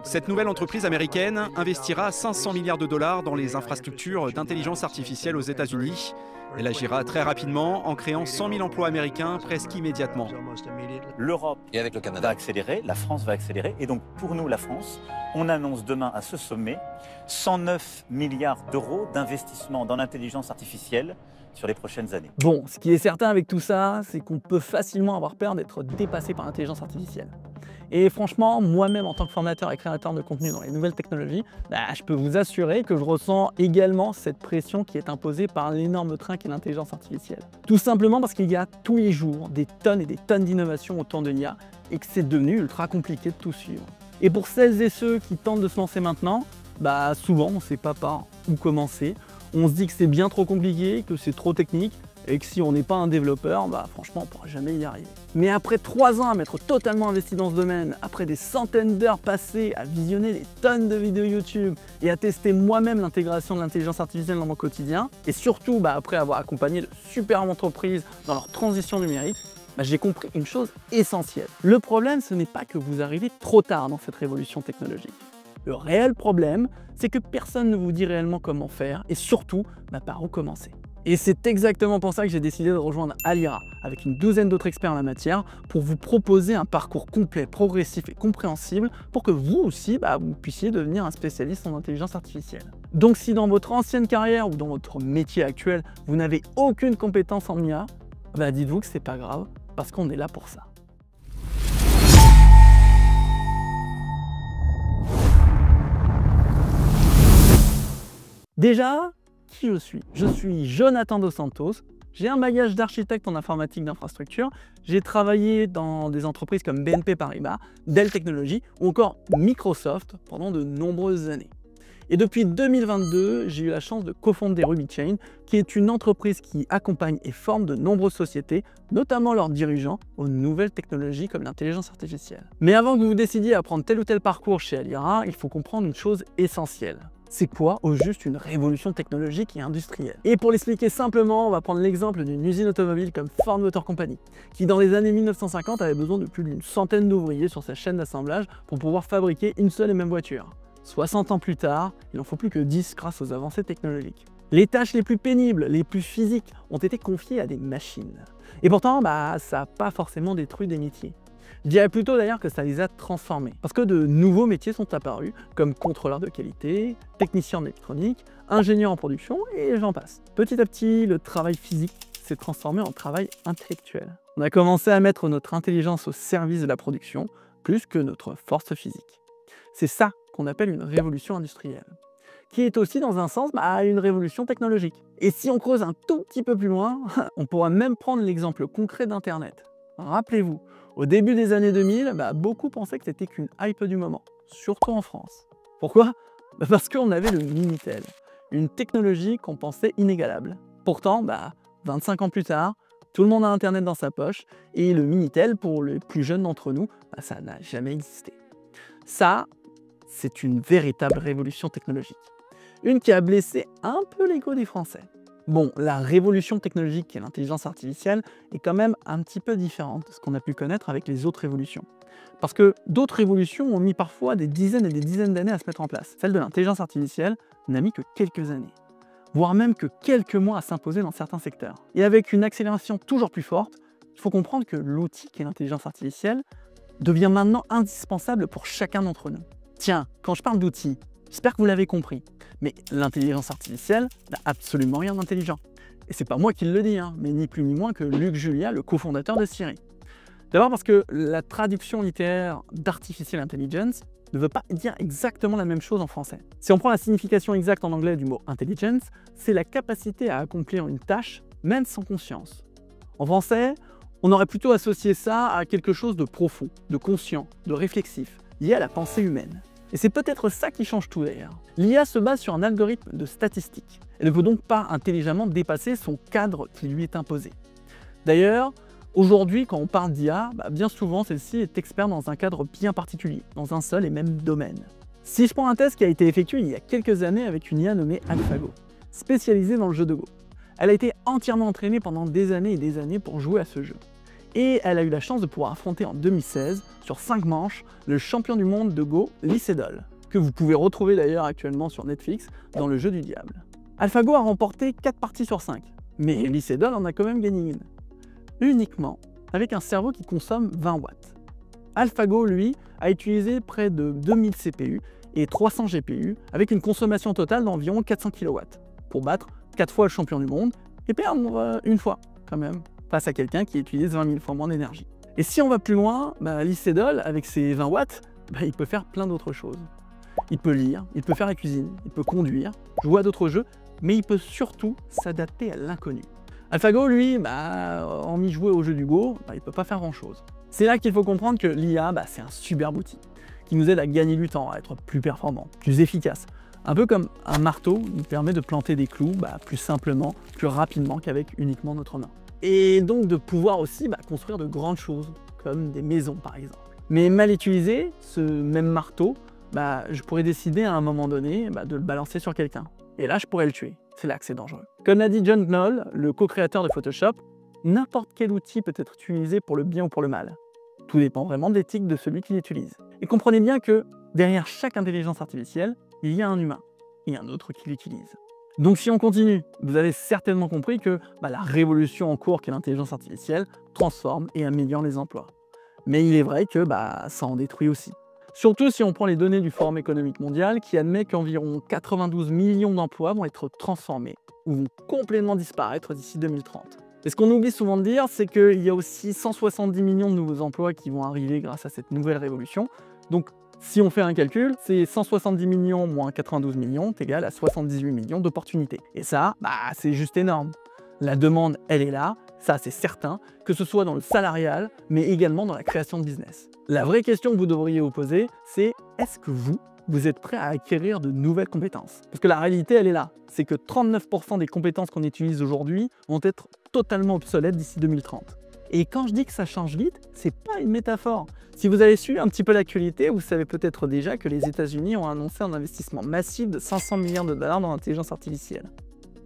Cette nouvelle entreprise américaine investira 500 milliards de dollars dans les infrastructures d'intelligence artificielle aux États-Unis. Elle agira très rapidement en créant 100 000 emplois américains presque immédiatement. L'Europe Et avec le Canada va accélérer, la France va accélérer. Et donc pour nous, la France, on annonce demain à ce sommet 109 milliards d'euros d'investissement dans l'intelligence artificielle sur les prochaines années. Bon, ce qui est certain avec tout ça, c'est qu'on peut facilement avoir peur d'être dépassé par l'intelligence artificielle. Et franchement, moi-même en tant que formateur et créateur de contenu dans les nouvelles technologies, je peux vous assurer que je ressens également cette pression qui est imposée par l'énorme train qu'est l'intelligence artificielle. Tout simplement parce qu'il y a tous les jours des tonnes et des tonnes d'innovations autour de l'IA et que c'est devenu ultra compliqué de tout suivre. Et pour celles et ceux qui tentent de se lancer maintenant, souvent on ne sait pas par où commencer. On se dit que c'est bien trop compliqué, que c'est trop technique, et que si on n'est pas un développeur, franchement, on ne pourra jamais y arriver. Mais après 3 ans à m'être totalement investi dans ce domaine, après des centaines d'heures passées à visionner des tonnes de vidéos YouTube et à tester moi-même l'intégration de l'intelligence artificielle dans mon quotidien, et surtout après avoir accompagné de superbes entreprises dans leur transition numérique, j'ai compris une chose essentielle. Le problème, ce n'est pas que vous arrivez trop tard dans cette révolution technologique. Le réel problème, c'est que personne ne vous dit réellement comment faire et surtout par où commencer. Et c'est exactement pour ça que j'ai décidé de rejoindre Alira avec une douzaine d'autres experts en la matière pour vous proposer un parcours complet, progressif et compréhensible pour que vous aussi, vous puissiez devenir un spécialiste en intelligence artificielle. Donc si dans votre ancienne carrière ou dans votre métier actuel, vous n'avez aucune compétence en IA, dites-vous que c'est pas grave parce qu'on est là pour ça. Déjà, qui je suis? Je suis Jonathan Dos Santos, j'ai un bagage d'architecte en informatique d'infrastructure, j'ai travaillé dans des entreprises comme BNP Paribas, Dell Technologies ou encore Microsoft pendant de nombreuses années. Et depuis 2022, j'ai eu la chance de cofonder RubyChain, qui est une entreprise qui accompagne et forme de nombreuses sociétés, notamment leurs dirigeants, aux nouvelles technologies comme l'intelligence artificielle. Mais avant que vous décidiez à prendre tel ou tel parcours chez Alira, il faut comprendre une chose essentielle. C'est quoi au juste une révolution technologique et industrielle? Et pour l'expliquer simplement, on va prendre l'exemple d'une usine automobile comme Ford Motor Company, qui dans les années 1950 avait besoin de plus d'une centaine d'ouvriers sur sa chaîne d'assemblage pour pouvoir fabriquer une seule et même voiture. 60 ans plus tard, il n'en faut plus que 10 grâce aux avancées technologiques. Les tâches les plus pénibles, les plus physiques, ont été confiées à des machines. Et pourtant, ça n'a pas forcément détruit des métiers. Je dirais plutôt d'ailleurs que ça les a transformés. Parce que de nouveaux métiers sont apparus, comme contrôleur de qualité, technicien en électronique, ingénieur en production, et j'en passe. Petit à petit, le travail physique s'est transformé en travail intellectuel. On a commencé à mettre notre intelligence au service de la production, plus que notre force physique. C'est ça qu'on appelle une révolution industrielle, qui est aussi dans un sens une révolution technologique. Et si on creuse un tout petit peu plus loin, on pourra même prendre l'exemple concret d'Internet. Rappelez-vous, au début des années 2000, beaucoup pensaient que c'était qu'une hype du moment, surtout en France. Pourquoi? Parce qu'on avait le Minitel, une technologie qu'on pensait inégalable. Pourtant, 25 ans plus tard, tout le monde a Internet dans sa poche, et le Minitel, pour les plus jeunes d'entre nous, ça n'a jamais existé. Ça, c'est une véritable révolution technologique. Une qui a blessé un peu l'ego des Français. Bon, la révolution technologique qu'est l'intelligence artificielle est quand même un petit peu différente de ce qu'on a pu connaître avec les autres révolutions. Parce que d'autres révolutions ont mis parfois des dizaines et des dizaines d'années à se mettre en place. Celle de l'intelligence artificielle n'a mis que quelques années, voire même que quelques mois à s'imposer dans certains secteurs. Et avec une accélération toujours plus forte, il faut comprendre que l'outil qu'est l'intelligence artificielle devient maintenant indispensable pour chacun d'entre nous. Tiens, quand je parle d'outils, j'espère que vous l'avez compris, mais l'intelligence artificielle n'a absolument rien d'intelligent. Et c'est pas moi qui le dis, mais ni plus ni moins que Luc Julia, le cofondateur de Siri. D'abord parce que la traduction littéraire d'Artificial Intelligence ne veut pas dire exactement la même chose en français. Si on prend la signification exacte en anglais du mot intelligence, c'est la capacité à accomplir une tâche, même sans conscience. En français, on aurait plutôt associé ça à quelque chose de profond, de conscient, de réflexif, lié à la pensée humaine. Et c'est peut-être ça qui change tout d'ailleurs. L'IA se base sur un algorithme de statistiques. Elle ne peut donc pas intelligemment dépasser son cadre qui lui est imposé. D'ailleurs, aujourd'hui, quand on parle d'IA, bien souvent celle-ci est experte dans un cadre bien particulier, dans un seul et même domaine. Si je prends un test qui a été effectué il y a quelques années avec une IA nommée AlphaGo, spécialisée dans le jeu de Go. Elle a été entièrement entraînée pendant des années et des années pour jouer à ce jeu. Et elle a eu la chance de pouvoir affronter en 2016, sur 5 manches, le champion du monde de Go, Lee Sedol, que vous pouvez retrouver d'ailleurs actuellement sur Netflix dans le jeu du diable. AlphaGo a remporté 4 parties sur 5, mais Lee Sedol en a quand même gagné une. Uniquement avec un cerveau qui consomme 20 watts. AlphaGo, lui, a utilisé près de 2000 CPU et 300 GPU avec une consommation totale d'environ 400 kW pour battre 4 fois le champion du monde et perdre une fois quand même face à quelqu'un qui utilise 20 000 fois moins d'énergie. Et si on va plus loin, Lee Sedol, avec ses 20 watts, il peut faire plein d'autres choses. Il peut lire, il peut faire la cuisine, il peut conduire, jouer à d'autres jeux, mais il peut surtout s'adapter à l'inconnu. AlphaGo, lui, hormis jouer au jeu du Go, il ne peut pas faire grand-chose. C'est là qu'il faut comprendre que l'IA, c'est un superbe outil qui nous aide à gagner du temps, à être plus performant, plus efficace. Un peu comme un marteau nous permet de planter des clous plus simplement, plus rapidement qu'avec uniquement notre main. Et donc de pouvoir aussi construire de grandes choses, comme des maisons par exemple. Mais mal utilisé, ce même marteau, je pourrais décider à un moment donné de le balancer sur quelqu'un. Et là, je pourrais le tuer. C'est là que c'est dangereux. Comme l'a dit John Knoll, le co-créateur de Photoshop, n'importe quel outil peut être utilisé pour le bien ou pour le mal. Tout dépend vraiment de l'éthique de celui qui l'utilise. Et comprenez bien que derrière chaque intelligence artificielle, il y a un humain et un autre qui l'utilise. Donc si on continue, vous avez certainement compris que la révolution en cours qu'est l'intelligence artificielle transforme et améliore les emplois. Mais il est vrai que ça en détruit aussi. Surtout si on prend les données du Forum économique mondial qui admet qu'environ 92 millions d'emplois vont être transformés ou vont complètement disparaître d'ici 2030. Et ce qu'on oublie souvent de dire, c'est qu'il y a aussi 170 millions de nouveaux emplois qui vont arriver grâce à cette nouvelle révolution. Donc si on fait un calcul, c'est 170 millions moins 92 millions est égal à 78 millions d'opportunités. Et ça, c'est juste énorme. La demande, elle est là, ça c'est certain, que ce soit dans le salarial, mais également dans la création de business. La vraie question que vous devriez vous poser, c'est est-ce que vous êtes prêt à acquérir de nouvelles compétences? Parce que la réalité, elle est là. C'est que 39% des compétences qu'on utilise aujourd'hui vont être totalement obsolètes d'ici 2030. Et quand je dis que ça change vite, c'est pas une métaphore. Si vous avez su un petit peu l'actualité, vous savez peut-être déjà que les États-Unis ont annoncé un investissement massif de 500 milliards de dollars dans l'intelligence artificielle.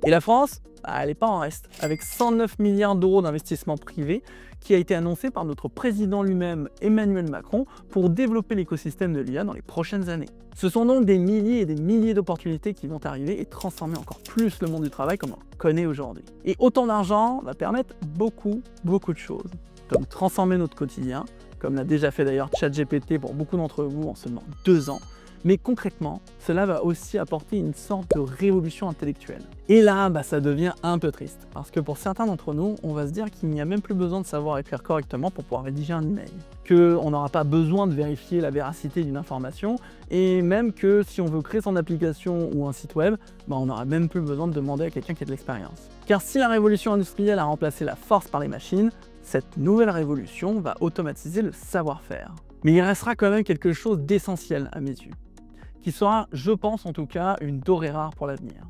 Et la France, elle n'est pas en reste, avec 109 milliards d'euros d'investissement privé qui a été annoncé par notre président lui-même, Emmanuel Macron, pour développer l'écosystème de l'IA dans les prochaines années. Ce sont donc des milliers et des milliers d'opportunités qui vont arriver et transformer encore plus le monde du travail comme on le connaît aujourd'hui. Et autant d'argent va permettre beaucoup de choses, comme transformer notre quotidien, comme l'a déjà fait d'ailleurs ChatGPT pour beaucoup d'entre vous en seulement 2 ans. Mais concrètement, cela va aussi apporter une sorte de révolution intellectuelle. Et là, ça devient un peu triste, parce que pour certains d'entre nous, on va se dire qu'il n'y a même plus besoin de savoir écrire correctement pour pouvoir rédiger un email, qu'on n'aura pas besoin de vérifier la véracité d'une information, et même que si on veut créer son application ou un site web, on n'aura même plus besoin de demander à quelqu'un qui a de l'expérience. Car si la révolution industrielle a remplacé la force par les machines, cette nouvelle révolution va automatiser le savoir-faire. Mais il restera quand même quelque chose d'essentiel à mes yeux, qui sera, je pense en tout cas, une denrée rare pour l'avenir.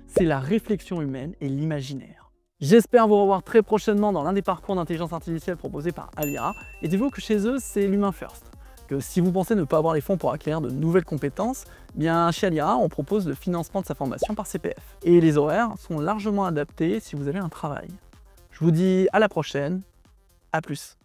C'est la réflexion humaine et l'imaginaire. J'espère vous revoir très prochainement dans l'un des parcours d'intelligence artificielle proposés par Alira, et dites-vous que chez eux, c'est l'humain first. Que si vous pensez ne pas avoir les fonds pour acquérir de nouvelles compétences, chez Alira, on propose le financement de sa formation par CPF. Et les horaires sont largement adaptés si vous avez un travail. Je vous dis à la prochaine, à plus.